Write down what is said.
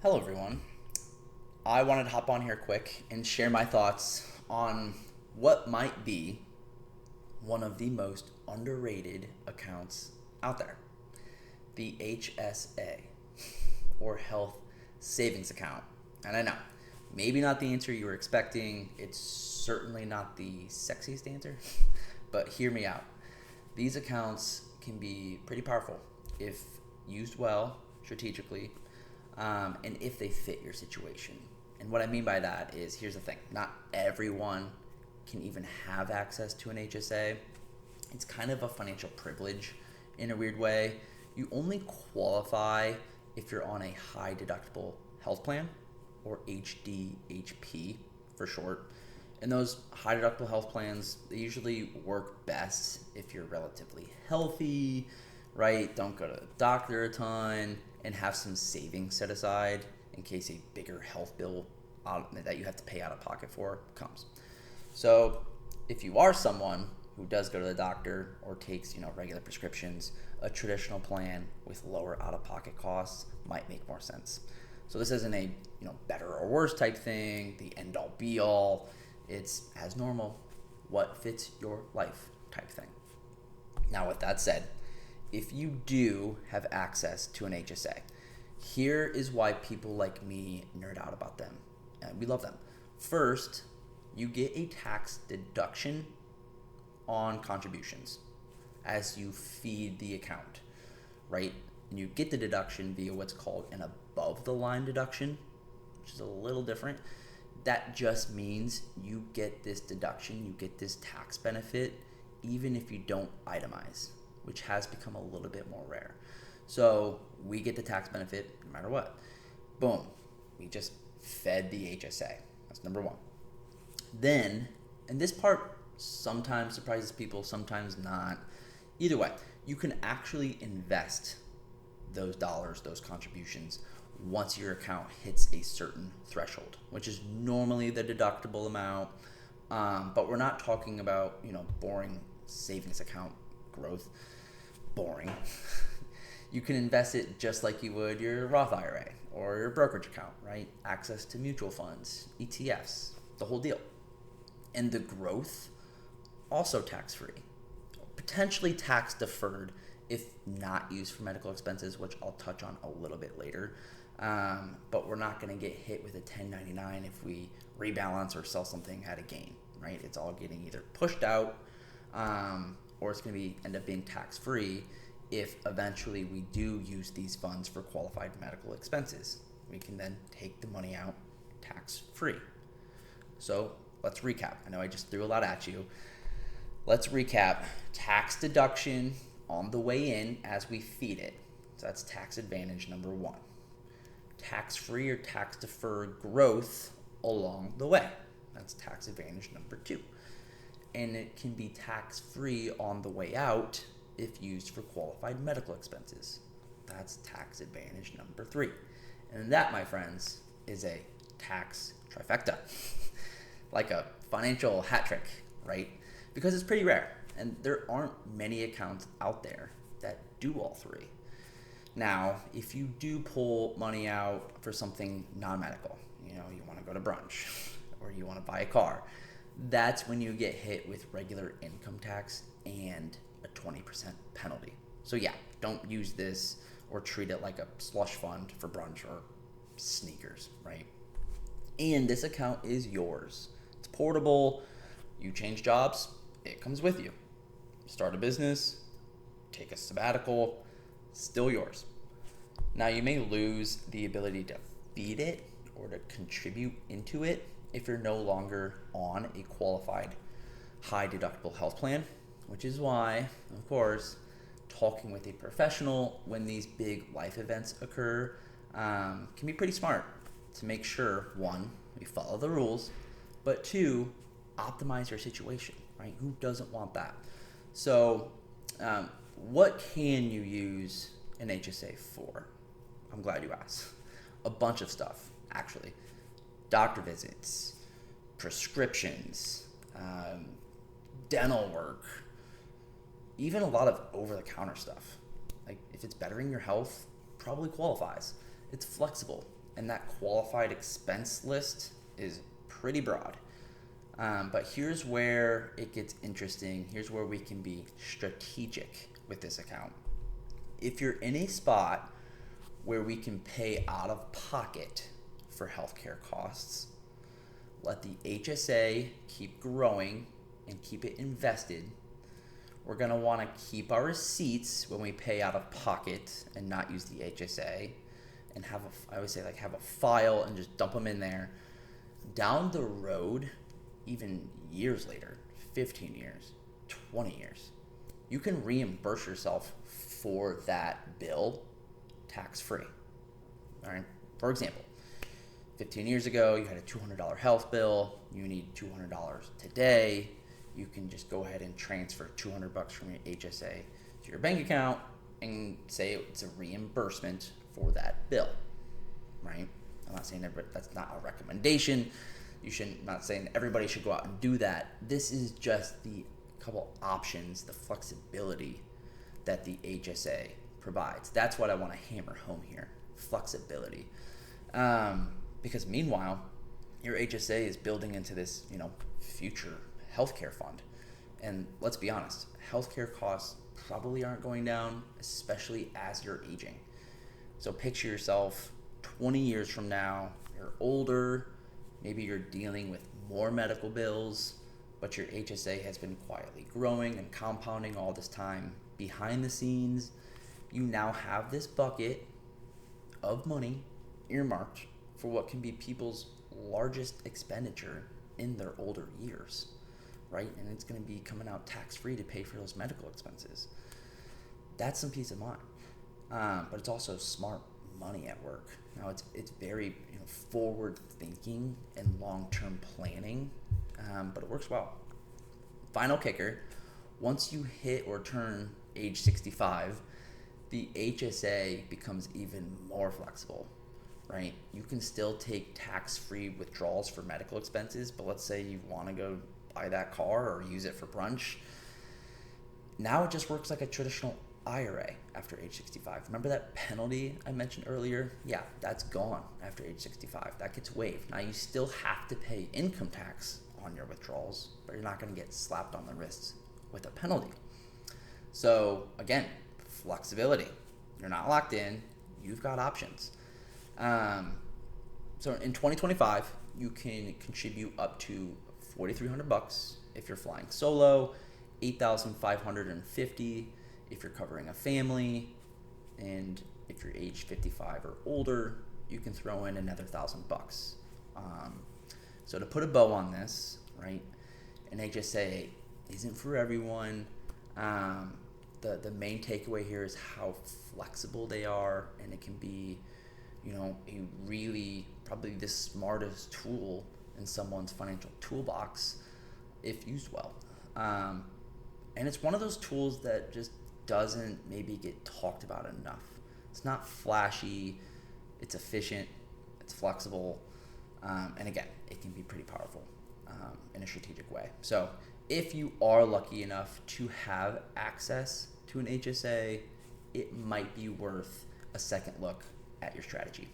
Hello, everyone. I wanted to hop on here quick and share my thoughts on what might be one of the most underrated accounts out there, the HSA, or Health Savings Account. And I know, maybe not the answer you were expecting, it's certainly not the sexiest answer, but hear me out. These accounts can be pretty powerful if used well, strategically, and if they fit your situation. And what I mean by that is, here's the thing: not everyone can even have access to an HSA. It's kind of a financial privilege in a weird way. You only qualify if you're on a high deductible health plan, or HDHP for short. And those high deductible health plans, they usually work best if you're relatively healthy, right? Don't go to the doctor a ton, and have some savings set aside in case a bigger health bill that you have to pay out of pocket for comes. So if you are someone who does go to the doctor or takes, regular prescriptions, a traditional plan with lower out-of-pocket costs might make more sense. So this isn't a, better or worse type thing, the end all be all. It's as normal, what fits your life type thing. Now, with that said, if you do have access to an HSA, here is why people like me nerd out about them. And we love them. First, you get a tax deduction on contributions as you feed the account, right? And you get the deduction via what's called an above the line deduction, which is a little different. That just means you get this deduction, you get this tax benefit, even if you don't itemize, which has become a little bit more rare. So we get the tax benefit no matter what. Boom. We just fed the HSA. That's number one. Then, and this part sometimes surprises people, sometimes not. Either way, you can actually invest those dollars, those contributions, once your account hits a certain threshold, which is normally the deductible amount. But we're not talking about, boring savings account growth. Boring. You can invest it just like you would your Roth IRA or your brokerage account, right? Access to mutual funds, ETFs, the whole deal. And the growth, also tax-free. Potentially tax deferred if not used for medical expenses, which I'll touch on a little bit later. But we're not going to get hit with a 1099 if we rebalance or sell something at a gain, right? It's all getting either pushed out, or it's going to end up being tax-free if eventually we do use these funds for qualified medical expenses. We can then take the money out tax-free. So let's recap. I know I just threw a lot at you. Let's recap. Tax deduction on the way in as we feed it. So that's tax advantage number one. Tax-free or tax-deferred growth along the way. That's tax advantage number two. And it can be tax-free on the way out if used for qualified medical expenses. That's tax advantage number three. And that, my friends, is a tax trifecta. Like a financial hat trick, right? Because it's pretty rare, and there aren't many accounts out there that do all three. Now, if you do pull money out for something non-medical, you want to go to brunch or you want to buy a car, that's when you get hit with regular income tax and a 20% penalty. So yeah, don't use this or treat it like a slush fund for brunch or sneakers, right? And this account is yours. It's portable. You change jobs, it comes with you. Start a business, take a sabbatical, still yours. Now, you may lose the ability to feed it or to contribute into it if you're no longer on a qualified high deductible health plan, which is why, of course, talking with a professional when these big life events occur can be pretty smart to make sure, one, we follow the rules, but two, optimize your situation, right? Who doesn't want that? So what can you use an HSA for? I'm glad you asked. A bunch of stuff, actually. Doctor visits, prescriptions, dental work, even a lot of over-the-counter stuff. Like, if it's bettering your health, probably qualifies. It's flexible. and that qualified expense list is pretty broad. But here's where it gets interesting. Here's where we can be strategic with this account. If you're in a spot where we can pay out of pocket for healthcare costs, let the HSA keep growing and keep it invested. We're going to want to keep our receipts when we pay out of pocket and not use the HSA, and I always say, like, have a file and just dump them in there. Down the road, even years later, 15 years, 20 years, you can reimburse yourself for that bill tax-free. All right. For example, 15 years ago, you had a $200 health bill. You need $200 today. You can just go ahead and transfer $200 from your HSA to your bank account and say it's a reimbursement for that bill, right? I'm not saying that's not a recommendation. Not saying everybody should go out and do that. This is just the couple options, the flexibility that the HSA provides. That's what I want to hammer home here, flexibility. Because meanwhile, your HSA is building into this, future healthcare fund. And let's be honest, healthcare costs probably aren't going down, especially as you're aging. So picture yourself 20 years from now, you're older, maybe you're dealing with more medical bills, but your HSA has been quietly growing and compounding all this time. Behind the scenes, you now have this bucket of money earmarked for what can be people's largest expenditure in their older years, right? And it's going to be coming out tax-free to pay for those medical expenses. That's some peace of mind. But it's also smart money at work. Now, it's very forward thinking and long-term planning, but it works well. Final kicker, once you hit or turn age 65, the HSA becomes even more flexible, right? You can still take tax-free withdrawals for medical expenses, but let's say you want to go buy that car or use it for brunch. Now it just works like a traditional IRA after age 65. Remember that penalty I mentioned earlier? Yeah, that's gone after age 65. That gets waived. Now you still have to pay income tax on your withdrawals, but you're not going to get slapped on the wrist with a penalty. So again, flexibility. You're not locked in. You've got options. So in 2025, you can contribute up to $4,300 if you're flying solo, $8,550 if you're covering a family, and if you're age 55 or older, you can throw in another $1,000. So to put a bow on this, right, an HSA isn't for everyone. The main takeaway here is how flexible they are, and it can be, a really probably the smartest tool in someone's financial toolbox if used well. And it's one of those tools that just doesn't maybe get talked about enough. It's not flashy, it's efficient, it's flexible, and again, it can be pretty powerful in a strategic way. So if you are lucky enough to have access to an HSA, it might be worth a second look at your strategy.